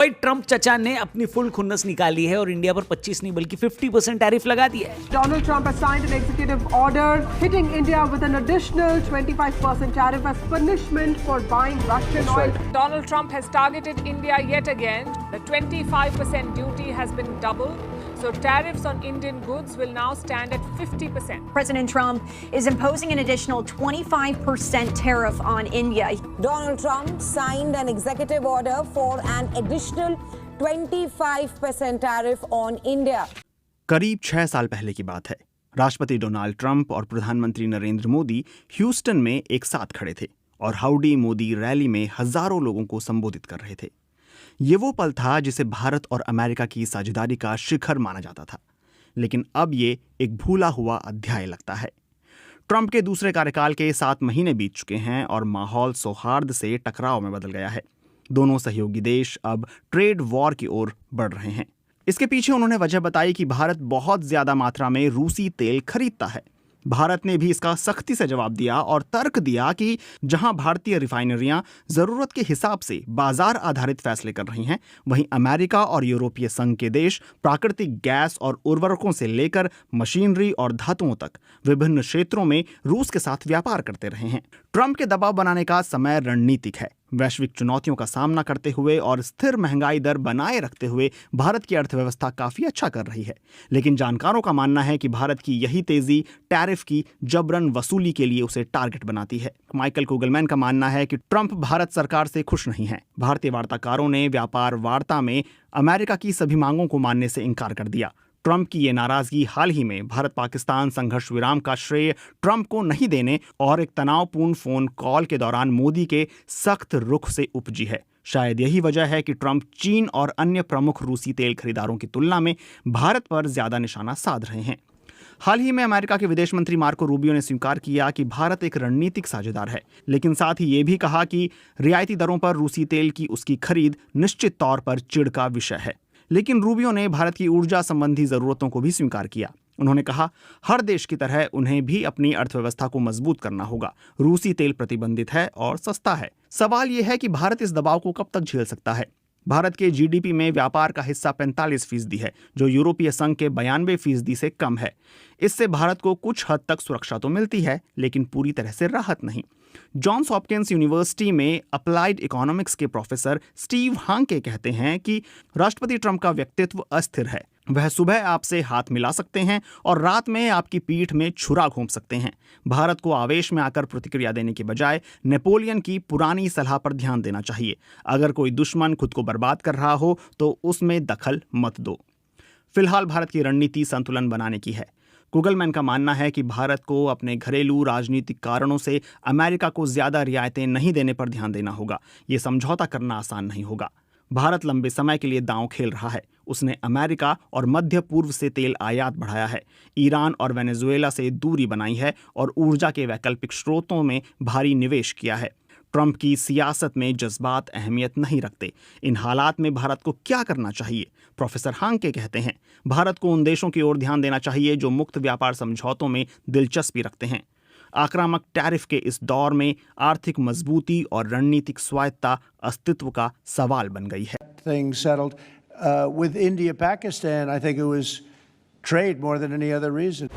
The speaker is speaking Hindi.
ट्रंप चचा ने अपनी फुल खुन्नस निकाली है और इंडिया पर 25 नहीं बल्कि 50% टैरिफ लगा दिया है। Donald Trump has signed an executive order hitting India with an additional 25% tariff as punishment for buying Russian oil. Donald Trump has targeted India yet again. The 25% duty has been doubled. So tariffs on Indian goods will now stand at 50%. President Trump is imposing an additional 25% tariff on India. Donald Trump signed an executive order for an additional 25% tariff on India. करीब 6 साल पहले की बात है। राष्ट्रपति डोनाल्ड ट्रंप और प्रधानमंत्री नरेंद्र मोदी ह्यूस्टन में एक साथ खड़े थे और हाउडी मोदी रैली में हजारों लोगों को संबोधित कर रहे थे। ये वो पल था जिसे भारत और अमेरिका की साझेदारी का शिखर माना जाता था, लेकिन अब ये एक भूला हुआ अध्याय लगता है। ट्रंप के दूसरे कार्यकाल के 7 महीने बीत चुके हैं और माहौल सौहार्द से टकराव में बदल गया है। दोनों सहयोगी देश अब ट्रेड वॉर की ओर बढ़ रहे हैं। इसके पीछे उन्होंने वजह बताई कि भारत बहुत ज्यादा मात्रा में रूसी तेल खरीदता है। भारत ने भी इसका सख्ती से जवाब दिया और तर्क दिया कि जहां भारतीय रिफाइनरियां जरूरत के हिसाब से बाजार आधारित फैसले कर रही हैं, वहीं अमेरिका और यूरोपीय संघ के देश प्राकृतिक गैस और उर्वरकों से लेकर मशीनरी और धातुओं तक विभिन्न क्षेत्रों में रूस के साथ व्यापार करते रहे हैं। ट्रंप के दबाव बनाने का समय रणनीतिक है। वैश्विक चुनौतियों का सामना करते हुए और स्थिर महंगाई दर बनाए रखते हुए भारत की अर्थव्यवस्था काफी अच्छा कर रही है, लेकिन जानकारों का मानना है कि भारत की यही तेजी टैरिफ की जबरन वसूली के लिए उसे टारगेट बनाती है। माइकल कुगलमैन का मानना है कि ट्रंप भारत सरकार से खुश नहीं है। भारतीय वार्ताकारों ने व्यापार वार्ता में अमेरिका की सभी मांगों को मानने से इनकार कर दिया। ट्रंप की ये नाराजगी हाल ही में भारत पाकिस्तान संघर्ष विराम का श्रेय ट्रंप को नहीं देने और एक तनावपूर्ण फोन कॉल के दौरान मोदी के सख्त रुख से उपजी है। शायद यही वजह है कि ट्रंप चीन और अन्य प्रमुख रूसी तेल खरीदारों की तुलना में भारत पर ज्यादा निशाना साध रहे हैं। हाल ही में अमेरिका के विदेश मंत्री मार्को रूबियो ने स्वीकार किया कि भारत एक रणनीतिक साझेदार है, लेकिन साथ ही ये भी कहा कि रियायती दरों पर रूसी तेल की उसकी खरीद निश्चित तौर पर चिढ़ का विषय है। लेकिन रूबियो ने भारत की ऊर्जा संबंधी जरूरतों को भी स्वीकार किया। उन्होंने कहा, हर देश की तरह उन्हें भी अपनी अर्थव्यवस्था को मजबूत करना होगा। रूसी तेल प्रतिबंधित है और सस्ता है। सवाल यह है कि भारत इस दबाव को कब तक झेल सकता है। भारत के जीडीपी में व्यापार का हिस्सा 45% है, जो यूरोपीय संघ के 92% से कम है। इससे भारत को कुछ हद तक सुरक्षा तो मिलती है, लेकिन पूरी तरह से राहत नहीं। जॉन्स हॉपकिंस यूनिवर्सिटी में अप्लाइड इकोनॉमिक्स के प्रोफेसर स्टीव हांके कहते हैं कि राष्ट्रपति ट्रंप का व्यक्तित्व अस्थिर है। वह सुबह आपसे हाथ मिला सकते हैं और रात में आपकी पीठ में छुरा घोंप सकते हैं। भारत को आवेश में आकर प्रतिक्रिया देने के बजाय नेपोलियन की पुरानी सलाह पर ध्यान देना चाहिए। अगर कोई दुश्मन खुद को बर्बाद कर रहा हो तो उसमें दखल मत दो। फिलहाल भारत की रणनीति संतुलन बनाने की है। कुगलमैन का मानना है कि भारत को अपने घरेलू राजनीतिक कारणों से अमेरिका को ज्यादा रियायतें नहीं देने पर ध्यान देना होगा। ये समझौता करना आसान नहीं होगा। भारत लंबे समय के लिए दांव खेल रहा है। उसने अमेरिका और मध्य पूर्व से तेल आयात बढ़ाया है, ईरान और वेनेजुएला से दूरी बनाई है और ऊर्जा के वैकल्पिक स्रोतों में भारी निवेश किया है। ट्रंप की सियासत में जज्बात अहमियत नहीं रखते। इन हालात में भारत को क्या करना चाहिए? प्रोफेसर हांके कहते हैं, भारत को उन देशों की ओर ध्यान देना चाहिए जो मुक्त व्यापार समझौतों में दिलचस्पी रखते हैं। आक्रामक टैरिफ के इस दौर में आर्थिक मजबूती और रणनीतिक स्वायत्ता अस्तित्व का सवाल बन गई है। Things settled with India, Pakistan. I think it was trade more than any other reason.